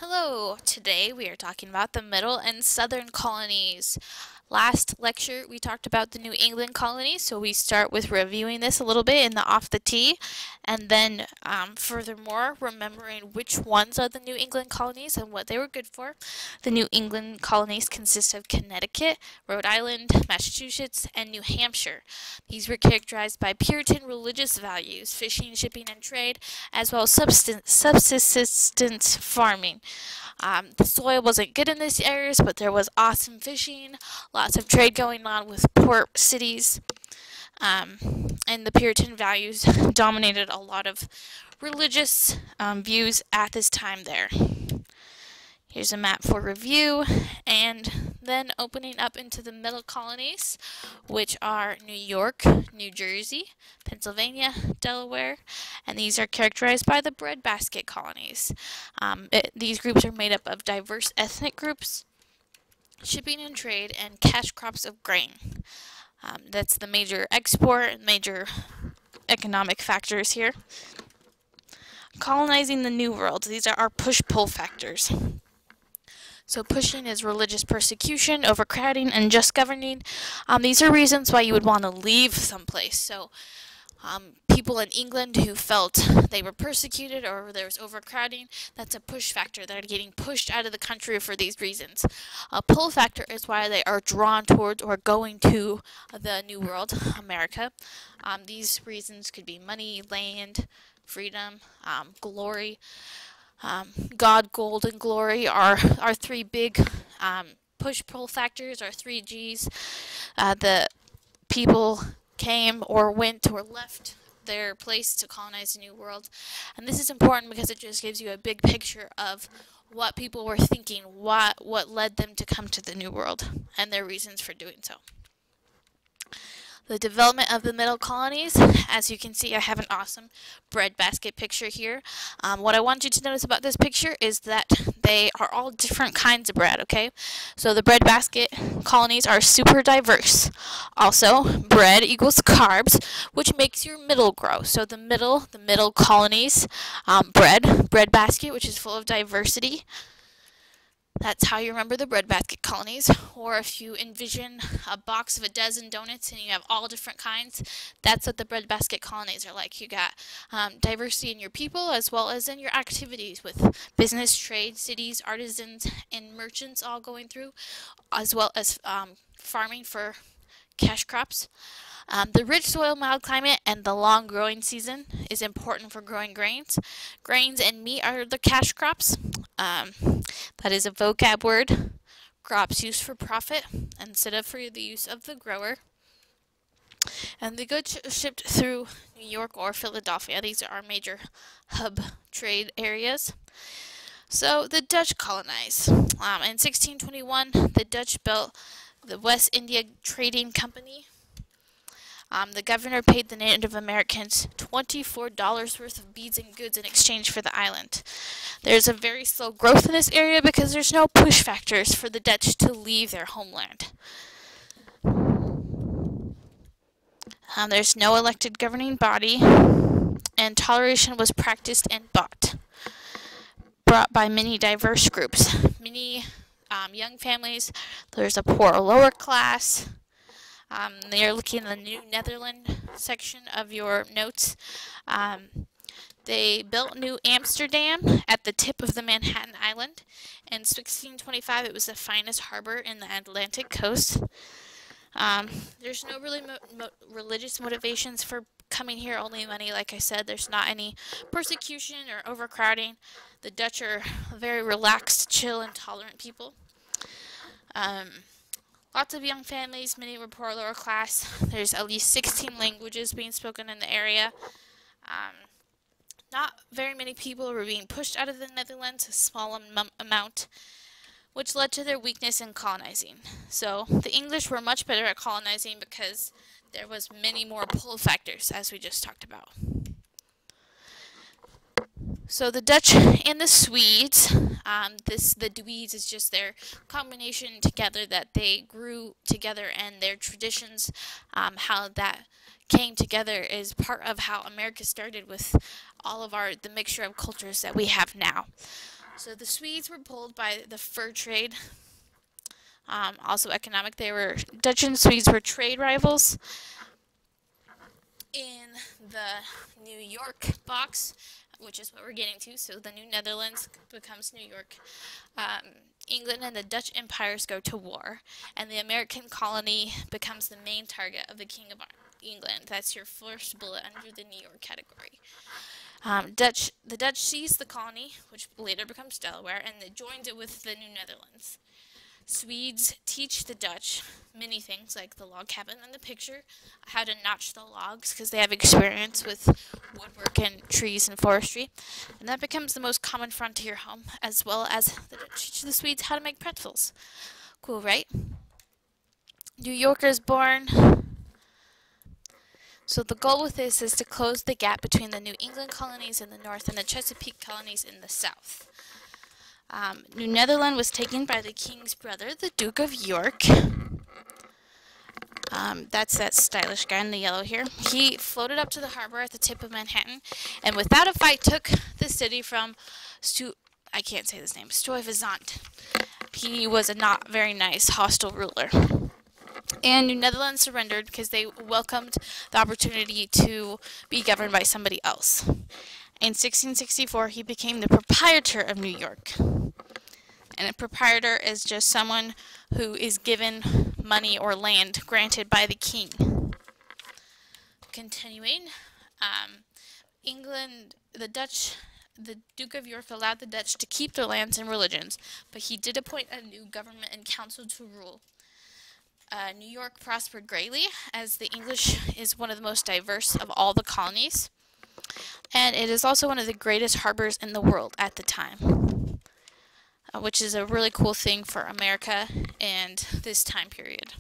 Hello, today we are talking about the middle and southern colonies. Last lecture we talked about the New England colonies, so we start with reviewing this a little bit in the off the tee, and then furthermore remembering which ones are the New England colonies and what they were good for. The New England colonies consist of Connecticut, Rhode Island, Massachusetts, and New Hampshire. These were characterized by Puritan religious values, fishing, shipping, and trade, as well as subsistence farming. The soil wasn't good in these areas, but there was awesome fishing, lots of trade going on with port cities, and the Puritan values dominated a lot of religious views at this time there. Here's a map for review, and then opening up into the middle colonies, which are New York, New Jersey, Pennsylvania, Delaware, and these are characterized by the breadbasket colonies. These groups are made up of diverse ethnic groups, shipping and trade, and cash crops of grain. That's the major export, major economic factors here. Colonizing the New World. These are our push-pull factors. So pushing is religious persecution, overcrowding, and unjust governing. These are reasons why you would want to leave someplace. So people in England who felt they were persecuted or there was overcrowding, that's a push factor. They're getting pushed out of the country for these reasons. A pull factor is why they are drawn towards or going to the New World, America. These reasons could be money, land, freedom, glory. God, gold, and glory are three big push-pull factors, or three G's. The people came or went or left their place to colonize the New World. And this is important because it just gives you a big picture of what people were thinking, what led them to come to the New World, and their reasons for doing so. The development of the middle colonies. As you can see, I have an awesome breadbasket picture here. What I want you to notice about this picture is that they are all different kinds of bread, okay? So the breadbasket colonies are super diverse. Also, bread equals carbs, which makes your middle grow. So the middle colonies, breadbasket, which is full of diversity. That's how you remember the breadbasket colonies. Or if you envision a box of a dozen donuts and you have all different kinds, that's what the breadbasket colonies are like. You got diversity in your people as well as in your activities with business, trade, cities, artisans, and merchants all going through, as well as farming for cash crops. The rich soil, mild climate, and the long growing season is important for growing grains. Grains and meat are the cash crops. That is a vocab word. Crops used for profit instead of for the use of the grower. And the goods shipped through New York or Philadelphia. These are our major hub trade areas. So the Dutch colonized. In 1621, the Dutch built the West India Trading Company. The governor paid the Native Americans $24 worth of beads and goods in exchange for the island. There's a very slow growth in this area because there's no push factors for the Dutch to leave their homeland. There's no elected governing body, and toleration was practiced and brought by many diverse groups. Many young families. There's a poor lower class. You're looking at the New Netherlands section of your notes. They built New Amsterdam at the tip of the Manhattan Island. In 1625, it was the finest harbor in the Atlantic coast. There's no really religious motivations for coming here, only money. Like I said, there's not any persecution or overcrowding. The Dutch are very relaxed, chill, and tolerant people. Lots of young families, many were poor lower class. There's at least 16 languages being spoken in the area. Not very many people were being pushed out of the Netherlands, a small amount, which led to their weakness in colonizing. So the English were much better at colonizing because there was many more pull factors, as we just talked about. So the Dutch and the Swedes, the Dweeds is just their combination together that they grew together, and their traditions, how that came together is part of how America started with all of the mixture of cultures that we have now. So the Swedes were pulled by the fur trade, also economic. Dutch and Swedes were trade rivals. In the New York box, which is what we're getting to, so the New Netherlands becomes New York. England and the Dutch empires go to war, and the American colony becomes the main target of the King of England. That's your first bullet under the New York category. The Dutch seized the colony, which later becomes Delaware, and they joined it with the New Netherlands. Swedes teach the Dutch many things, like the log cabin in the picture, how to notch the logs because they have experience with woodwork and trees and forestry. And that becomes the most common frontier home, as well as the Dutch teach the Swedes how to make pretzels. Cool, right? New Yorker is born. So the goal with this is to close the gap between the New England colonies in the north and the Chesapeake colonies in the south. New Netherland was taken by the king's brother, the Duke of York. That's that stylish guy in the yellow here. He floated up to the harbor at the tip of Manhattan, and without a fight took the city from I can't say this name, Stuyvesant. He was a not very nice, hostile ruler. And New Netherland surrendered because they welcomed the opportunity to be governed by somebody else. In 1664, he became the proprietor of New York. And a proprietor is just someone who is given money or land granted by the king. Continuing, England, the Duke of York allowed the Dutch to keep their lands and religions, but he did appoint a new government and council to rule. New York prospered greatly, as the English is one of the most diverse of all the colonies. And it is also one of the greatest harbors in the world at the time, which is a really cool thing for America and this time period.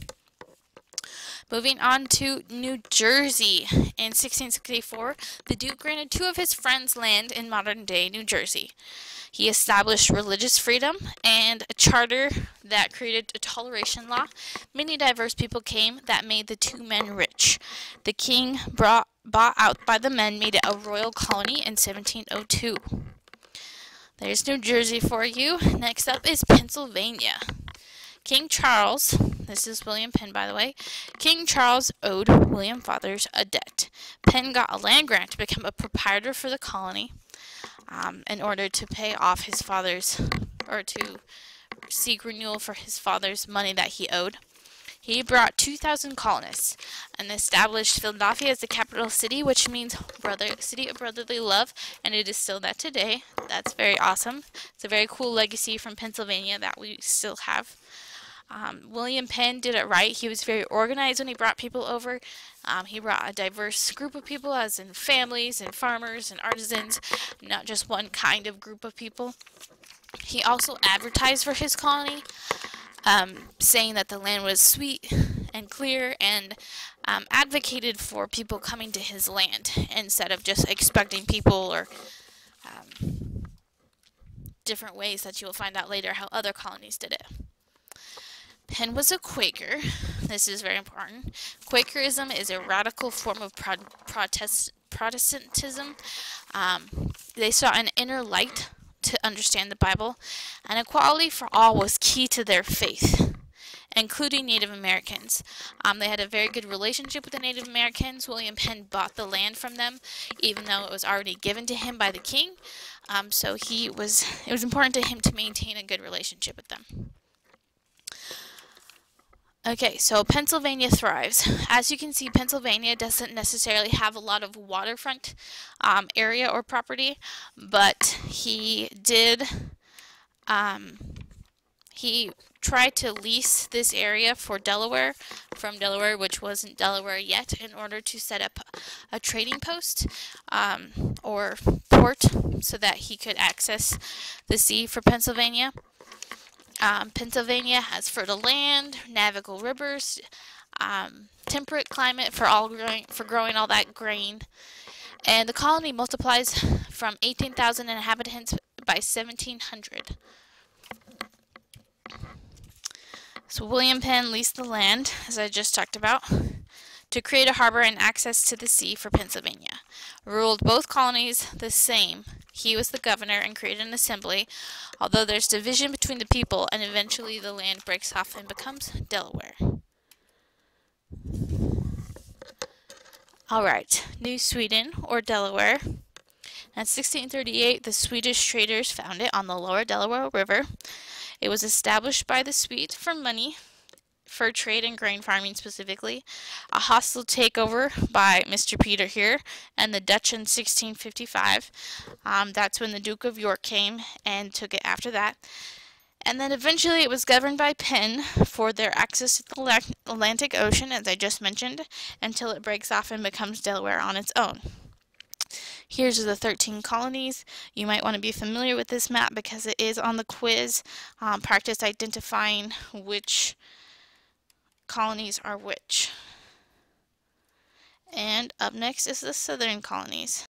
Moving on to New Jersey. In 1664, the Duke granted two of his friends land in modern-day New Jersey. He established religious freedom and a charter that created a toleration law. Many diverse people came that made the two men rich. The king bought out by the men made it a royal colony in 1702. There's New Jersey for you. Next up is Pennsylvania. King Charles, this is William Penn by the way, King Charles owed William Fathers a debt. Penn got a land grant to become a proprietor for the colony in order to pay off his father's, or to seek renewal for his father's money that he owed. He brought 2,000 colonists and established Philadelphia as the capital city, which means city of brotherly love, and it is still that today. That's very awesome. It's a very cool legacy from Pennsylvania that we still have. William Penn did it right. He was very organized when he brought people over. He brought a diverse group of people, as in families and farmers and artisans, not just one kind of group of people. He also advertised for his colony, saying that the land was sweet and clear, and advocated for people coming to his land instead of just expecting people, or different ways that you'll find out later how other colonies did it. Penn was a Quaker. This is very important. Quakerism is a radical form of Protestantism. They saw an inner light to understand the Bible, and equality for all was key to their faith, including Native Americans. They had a very good relationship with the Native Americans. William Penn bought the land from them, even though it was already given to him by the king. So it was important to him to maintain a good relationship with them. Okay, so Pennsylvania thrives. As you can see, Pennsylvania doesn't necessarily have a lot of waterfront area or property, but he tried to lease this area from Delaware, which wasn't Delaware yet, in order to set up a trading post or port so that he could access the sea for Pennsylvania. Pennsylvania has fertile land, navigable rivers, temperate climate for growing all that grain, and the colony multiplies from 18,000 inhabitants by 1700. So William Penn leased the land, as I just talked about, to create a harbor and access to the sea for Pennsylvania. Ruled both colonies the same. He was the governor and created an assembly, although there's division between the people, and eventually the land breaks off and becomes Delaware. Alright, New Sweden, or Delaware. In 1638, the Swedish traders found it on the lower Delaware River. It was established by the Swedes for money, fur trade and grain farming specifically. A hostile takeover by Mr. Peter here and the Dutch in 1655. That's when the Duke of York came and took it after that. And then eventually it was governed by Penn for their access to the Atlantic Ocean, as I just mentioned, until it breaks off and becomes Delaware on its own. Here's the 13 colonies. You might want to be familiar with this map because it is on the quiz. Practice identifying which colonies are which. And up next is the southern colonies.